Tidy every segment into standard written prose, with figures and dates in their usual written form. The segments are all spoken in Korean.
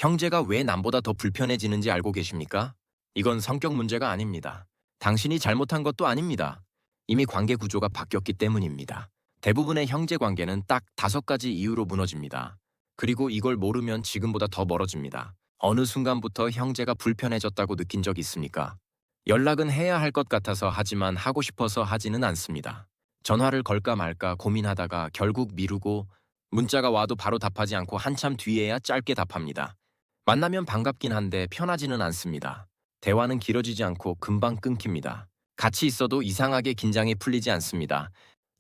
형제가 왜 남보다 더 불편해지는지 알고 계십니까? 이건 성격 문제가 아닙니다. 당신이 잘못한 것도 아닙니다. 이미 관계 구조가 바뀌었기 때문입니다. 대부분의 형제 관계는 딱 5가지 이유로 무너집니다. 그리고 이걸 모르면 지금보다 더 멀어집니다. 어느 순간부터 형제가 불편해졌다고 느낀 적 있습니까? 연락은 해야 할 것 같아서 하지만 하고 싶어서 하지는 않습니다. 전화를 걸까 말까 고민하다가 결국 미루고 문자가 와도 바로 답하지 않고 한참 뒤에야 짧게 답합니다. 만나면 반갑긴 한데 편하지는 않습니다. 대화는 길어지지 않고 금방 끊깁니다. 같이 있어도 이상하게 긴장이 풀리지 않습니다.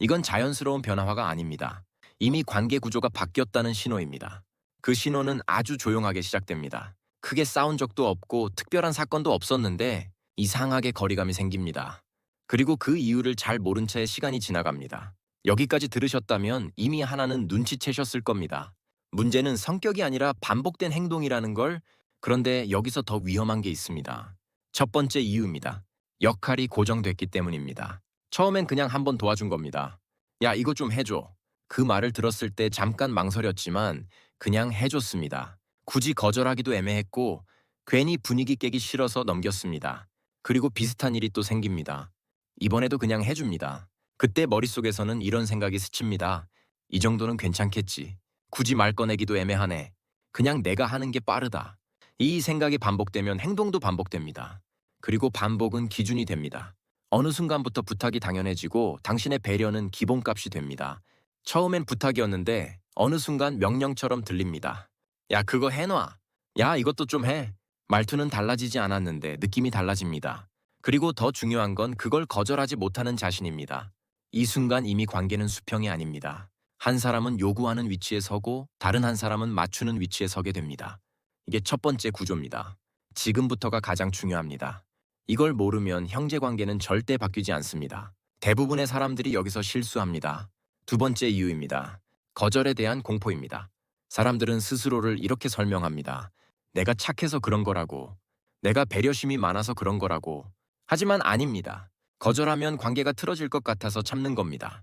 이건 자연스러운 변화가 아닙니다. 이미 관계 구조가 바뀌었다는 신호입니다. 그 신호는 아주 조용하게 시작됩니다. 크게 싸운 적도 없고 특별한 사건도 없었는데 이상하게 거리감이 생깁니다. 그리고 그 이유를 잘 모른 채 시간이 지나갑니다. 여기까지 들으셨다면 이미 하나는 눈치채셨을 겁니다. 문제는 성격이 아니라 반복된 행동이라는 걸. 그런데 여기서 더 위험한 게 있습니다. 첫 번째 이유입니다. 역할이 고정됐기 때문입니다. 처음엔 그냥 한번 도와준 겁니다. 야, 이거 좀 해줘. 그 말을 들었을 때 잠깐 망설였지만 그냥 해줬습니다. 굳이 거절하기도 애매했고 괜히 분위기 깨기 싫어서 넘겼습니다. 그리고 비슷한 일이 또 생깁니다. 이번에도 그냥 해줍니다. 그때 머릿속에서는 이런 생각이 스칩니다. 이 정도는 괜찮겠지. 굳이 말 꺼내기도 애매하네. 그냥 내가 하는 게 빠르다. 이 생각이 반복되면 행동도 반복됩니다. 그리고 반복은 기준이 됩니다. 어느 순간부터 부탁이 당연해지고 당신의 배려는 기본값이 됩니다. 처음엔 부탁이었는데 어느 순간 명령처럼 들립니다. 야, 그거 해놔. 야, 이것도 좀 해. 말투는 달라지지 않았는데 느낌이 달라집니다. 그리고 더 중요한 건 그걸 거절하지 못하는 자신입니다. 이 순간 이미 관계는 수평이 아닙니다. 한 사람은 요구하는 위치에 서고 다른 한 사람은 맞추는 위치에 서게 됩니다. 이게 첫 번째 구조입니다. 지금부터가 가장 중요합니다. 이걸 모르면 형제 관계는 절대 바뀌지 않습니다. 대부분의 사람들이 여기서 실수합니다. 두 번째 이유입니다. 거절에 대한 공포입니다. 사람들은 스스로를 이렇게 설명합니다. 내가 착해서 그런 거라고. 내가 배려심이 많아서 그런 거라고. 하지만 아닙니다. 거절하면 관계가 틀어질 것 같아서 참는 겁니다.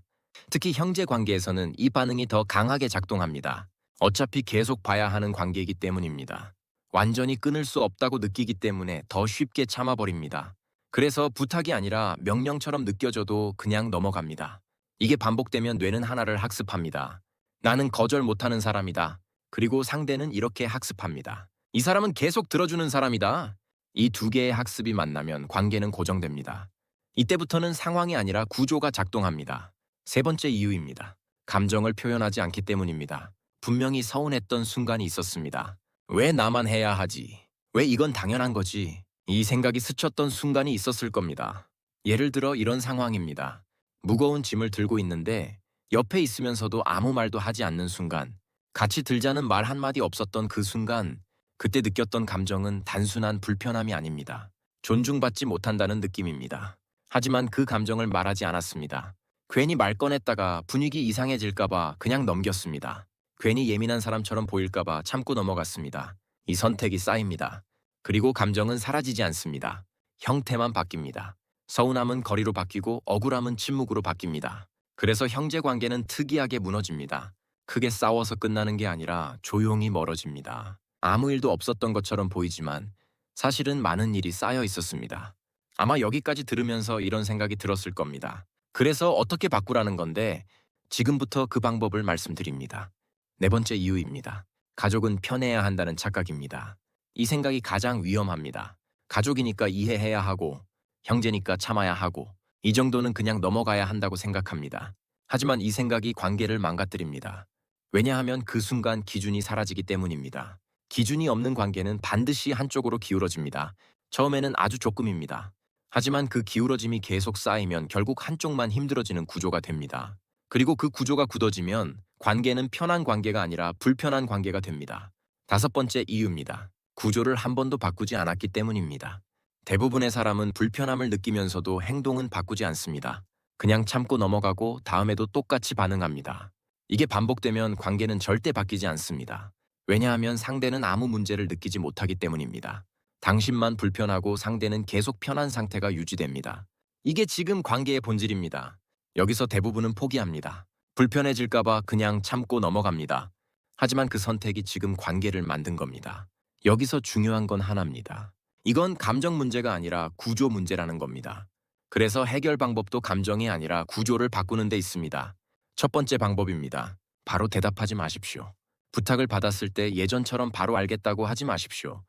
특히 형제 관계에서는 이 반응이 더 강하게 작동합니다. 어차피 계속 봐야 하는 관계이기 때문입니다. 완전히 끊을 수 없다고 느끼기 때문에 더 쉽게 참아버립니다. 그래서 부탁이 아니라 명령처럼 느껴져도 그냥 넘어갑니다. 이게 반복되면 뇌는 하나를 학습합니다. 나는 거절 못하는 사람이다. 그리고 상대는 이렇게 학습합니다. 이 사람은 계속 들어주는 사람이다. 이 두 개의 학습이 만나면 관계는 고정됩니다. 이때부터는 상황이 아니라 구조가 작동합니다. 세 번째 이유입니다. 감정을 표현하지 않기 때문입니다. 분명히 서운했던 순간이 있었습니다. 왜 나만 해야 하지? 왜 이건 당연한 거지? 이 생각이 스쳤던 순간이 있었을 겁니다. 예를 들어 이런 상황입니다. 무거운 짐을 들고 있는데 옆에 있으면서도 아무 말도 하지 않는 순간, 같이 들자는 말 한마디 없었던 그 순간, 그때 느꼈던 감정은 단순한 불편함이 아닙니다. 존중받지 못한다는 느낌입니다. 하지만 그 감정을 말하지 않았습니다. 괜히 말 꺼냈다가 분위기 이상해질까봐 그냥 넘겼습니다. 괜히 예민한 사람처럼 보일까봐 참고 넘어갔습니다. 이 선택이 쌓입니다. 그리고 감정은 사라지지 않습니다. 형태만 바뀝니다. 서운함은 거리로 바뀌고 억울함은 침묵으로 바뀝니다. 그래서 형제 관계는 특이하게 무너집니다. 크게 싸워서 끝나는 게 아니라 조용히 멀어집니다. 아무 일도 없었던 것처럼 보이지만 사실은 많은 일이 쌓여 있었습니다. 아마 여기까지 들으면서 이런 생각이 들었을 겁니다. 그래서 어떻게 바꾸라는 건데 지금부터 그 방법을 말씀드립니다. 네 번째 이유입니다. 가족은 편해야 한다는 착각입니다. 이 생각이 가장 위험합니다. 가족이니까 이해해야 하고 형제니까 참아야 하고 이 정도는 그냥 넘어가야 한다고 생각합니다. 하지만 이 생각이 관계를 망가뜨립니다. 왜냐하면 그 순간 기준이 사라지기 때문입니다. 기준이 없는 관계는 반드시 한쪽으로 기울어집니다. 처음에는 아주 조금입니다. 하지만 그 기울어짐이 계속 쌓이면 결국 한쪽만 힘들어지는 구조가 됩니다. 그리고 그 구조가 굳어지면 관계는 편한 관계가 아니라 불편한 관계가 됩니다. 다섯 번째 이유입니다. 구조를 한 번도 바꾸지 않았기 때문입니다. 대부분의 사람은 불편함을 느끼면서도 행동은 바꾸지 않습니다. 그냥 참고 넘어가고 다음에도 똑같이 반응합니다. 이게 반복되면 관계는 절대 바뀌지 않습니다. 왜냐하면 상대는 아무 문제를 느끼지 못하기 때문입니다. 당신만 불편하고 상대는 계속 편한 상태가 유지됩니다. 이게 지금 관계의 본질입니다. 여기서 대부분은 포기합니다. 불편해질까봐 그냥 참고 넘어갑니다. 하지만 그 선택이 지금 관계를 만든 겁니다. 여기서 중요한 건 하나입니다. 이건 감정 문제가 아니라 구조 문제라는 겁니다. 그래서 해결 방법도 감정이 아니라 구조를 바꾸는 데 있습니다. 첫 번째 방법입니다. 바로 대답하지 마십시오. 부탁을 받았을 때 예전처럼 바로 알겠다고 하지 마십시오.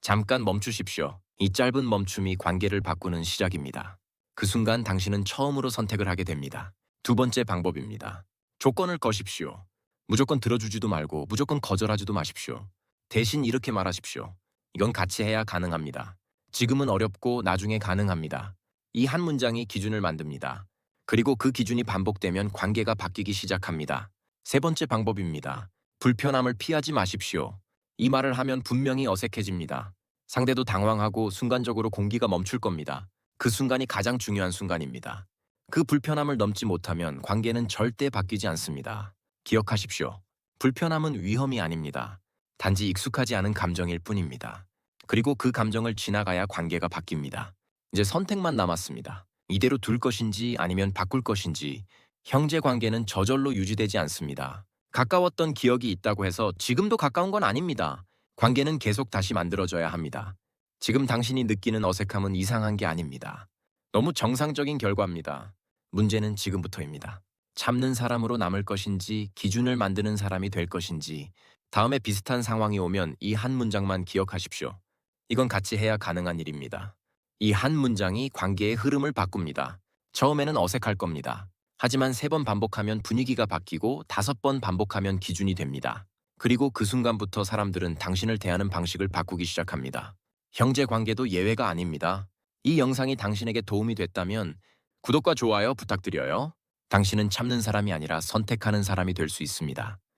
잠깐 멈추십시오. 이 짧은 멈춤이 관계를 바꾸는 시작입니다. 그 순간 당신은 처음으로 선택을 하게 됩니다. 두 번째 방법입니다. 조건을 거십시오. 무조건 들어주지도 말고 무조건 거절하지도 마십시오. 대신 이렇게 말하십시오. 이건 같이 해야 가능합니다. 지금은 어렵고 나중에 가능합니다. 이 한 문장이 기준을 만듭니다. 그리고 그 기준이 반복되면 관계가 바뀌기 시작합니다. 세 번째 방법입니다. 불편함을 피하지 마십시오. 이 말을 하면 분명히 어색해집니다. 상대도 당황하고 순간적으로 공기가 멈출 겁니다. 그 순간이 가장 중요한 순간입니다. 그 불편함을 넘지 못하면 관계는 절대 바뀌지 않습니다. 기억하십시오. 불편함은 위험이 아닙니다. 단지 익숙하지 않은 감정일 뿐입니다. 그리고 그 감정을 지나가야 관계가 바뀝니다. 이제 선택만 남았습니다. 이대로 둘 것인지 아니면 바꿀 것인지. 형제 관계는 저절로 유지되지 않습니다. 가까웠던 기억이 있다고 해서 지금도 가까운 건 아닙니다. 관계는 계속 다시 만들어져야 합니다. 지금 당신이 느끼는 어색함은 이상한 게 아닙니다. 너무 정상적인 결과입니다. 문제는 지금부터입니다. 참는 사람으로 남을 것인지 기준을 만드는 사람이 될 것인지. 다음에 비슷한 상황이 오면 이 한 문장만 기억하십시오. 이건 같이 해야 가능한 일입니다. 이 한 문장이 관계의 흐름을 바꿉니다. 처음에는 어색할 겁니다. 하지만 3번 반복하면 분위기가 바뀌고 5번 반복하면 기준이 됩니다. 그리고 그 순간부터 사람들은 당신을 대하는 방식을 바꾸기 시작합니다. 형제 관계도 예외가 아닙니다. 이 영상이 당신에게 도움이 됐다면 구독과 좋아요 부탁드려요. 당신은 참는 사람이 아니라 선택하는 사람이 될 수 있습니다.